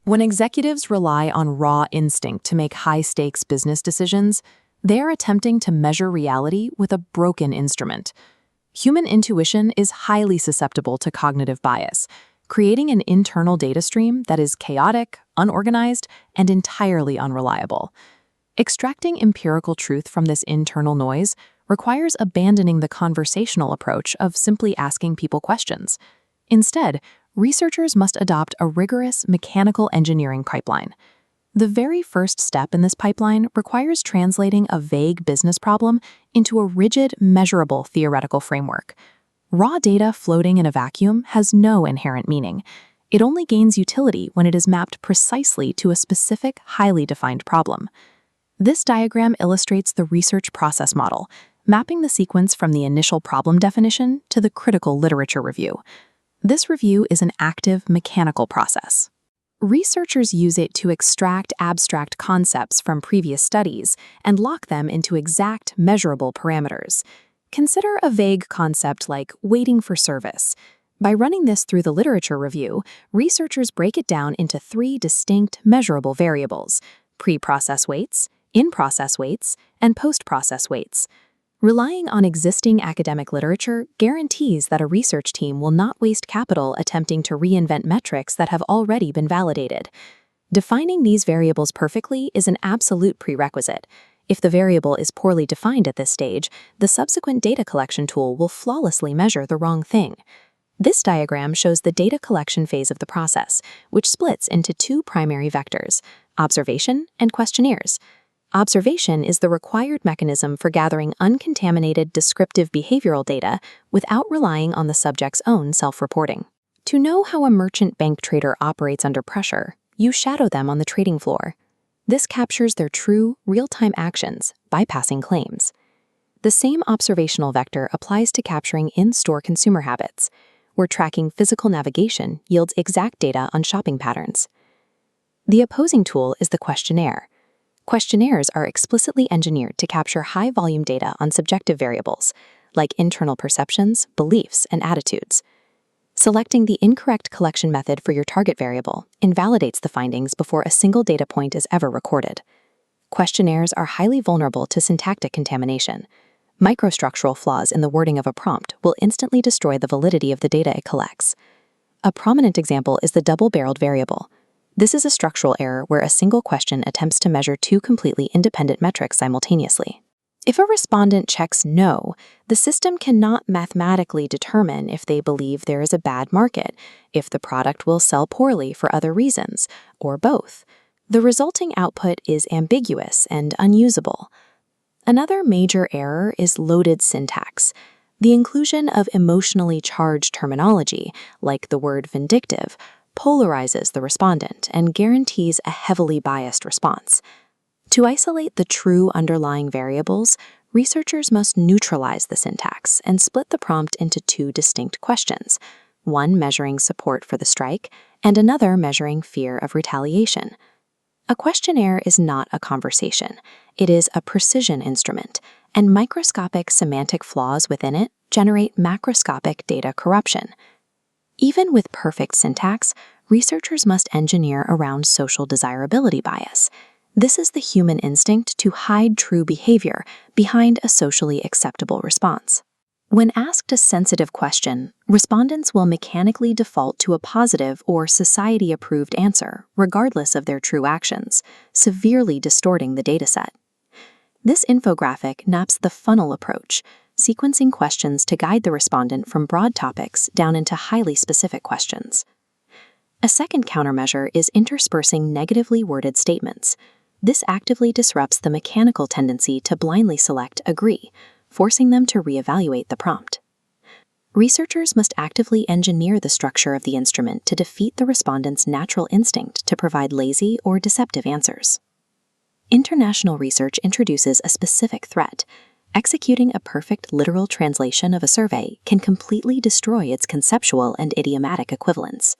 When executives rely on raw instinct to make high-stakes business decisions, they are attempting to measure reality with a broken instrument. Human intuition is highly susceptible to cognitive bias, creating an internal data stream that is chaotic, unorganized, and entirely unreliable. Extracting empirical truth from this internal noise requires abandoning the conversational approach of simply asking people questions. Instead, researchers must adopt a rigorous mechanical engineering pipeline. The very first step in this pipeline requires translating a vague business problem into a rigid, measurable theoretical framework. Raw data floating in a vacuum has no inherent meaning. It only gains utility when it is mapped precisely to a specific, highly defined problem. This diagram illustrates the research process model, mapping the sequence from the initial problem definition to the critical literature review. This review is an active, mechanical process. Researchers use it to extract abstract concepts from previous studies and lock them into exact, measurable parameters. Consider a vague concept like waiting for service. By running this through the literature review, researchers break it down into 3 distinct, measurable variables: pre-process waits, in-process waits, and post-process waits. Relying on existing academic literature guarantees that a research team will not waste capital attempting to reinvent metrics that have already been validated. Defining these variables perfectly is an absolute prerequisite. If the variable is poorly defined at this stage, the subsequent data collection tool will flawlessly measure the wrong thing. This diagram shows the data collection phase of the process, which splits into 2 primary vectors: observation and questionnaires. Observation is the required mechanism for gathering uncontaminated descriptive behavioral data without relying on the subject's own self-reporting. To know how a merchant bank trader operates under pressure, you shadow them on the trading floor. This captures their true, real-time actions, bypassing claims. The same observational vector applies to capturing in-store consumer habits, where tracking physical navigation yields exact data on shopping patterns. The opposing tool is the questionnaire. Questionnaires are explicitly engineered to capture high-volume data on subjective variables, like internal perceptions, beliefs, and attitudes. Selecting the incorrect collection method for your target variable invalidates the findings before a single data point is ever recorded. Questionnaires are highly vulnerable to syntactic contamination. Microstructural flaws in the wording of a prompt will instantly destroy the validity of the data it collects. A prominent example is the double-barreled variable. This is a structural error where a single question attempts to measure 2 completely independent metrics simultaneously. If a respondent checks no, the system cannot mathematically determine if they believe there is a bad market, if the product will sell poorly for other reasons, or both. The resulting output is ambiguous and unusable. Another major error is loaded syntax. The inclusion of emotionally charged terminology, like the word vindictive, polarizes the respondent and guarantees a heavily biased response. To isolate the true underlying variables, researchers must neutralize the syntax and split the prompt into 2 distinct questions, one measuring support for the strike and another measuring fear of retaliation. A questionnaire is not a conversation. It is a precision instrument, and microscopic semantic flaws within it generate macroscopic data corruption. Even with perfect syntax, researchers must engineer around social desirability bias. This is the human instinct to hide true behavior behind a socially acceptable response. When asked a sensitive question, respondents will mechanically default to a positive or society-approved answer, regardless of their true actions, severely distorting the dataset. This infographic maps the funnel approach, sequencing questions to guide the respondent from broad topics down into highly specific questions. A second countermeasure is interspersing negatively worded statements. This actively disrupts the mechanical tendency to blindly select agree, forcing them to reevaluate the prompt. Researchers must actively engineer the structure of the instrument to defeat the respondent's natural instinct to provide lazy or deceptive answers. International research introduces a specific threat. Executing a perfect literal translation of a survey can completely destroy its conceptual and idiomatic equivalents.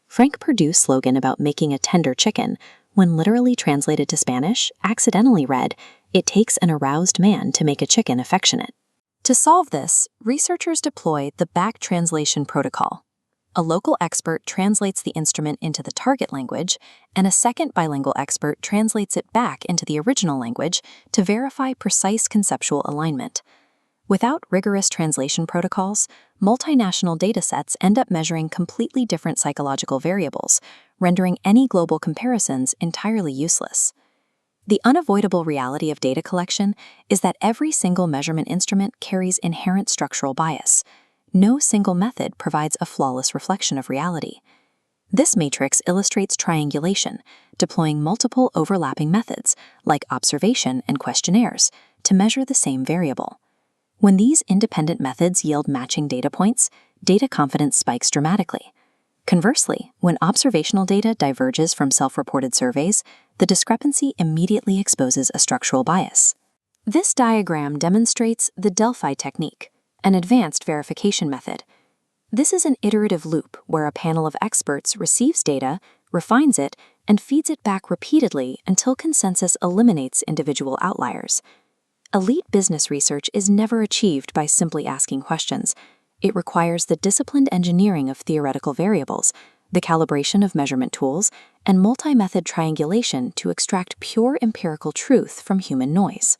Frank Perdue's slogan about making a tender chicken, when literally translated to Spanish, accidentally read, "It takes an aroused man to make a chicken affectionate." To solve this, researchers deploy the back translation protocol. A local expert translates the instrument into the target language, and a second bilingual expert translates it back into the original language to verify precise conceptual alignment. Without rigorous translation protocols, multinational datasets end up measuring completely different psychological variables, rendering any global comparisons entirely useless. The unavoidable reality of data collection is that every single measurement instrument carries inherent structural bias. No single method provides a flawless reflection of reality. This matrix illustrates triangulation, deploying multiple overlapping methods, like observation and questionnaires, to measure the same variable. When these independent methods yield matching data points, data confidence spikes dramatically. Conversely, when observational data diverges from self-reported surveys, the discrepancy immediately exposes a structural bias. This diagram demonstrates the Delphi technique, an advanced verification method. This is an iterative loop where a panel of experts receives data, refines it, and feeds it back repeatedly until consensus eliminates individual outliers. Elite business research is never achieved by simply asking questions. It requires the disciplined engineering of theoretical variables, the calibration of measurement tools, and multi-method triangulation to extract pure empirical truth from human noise.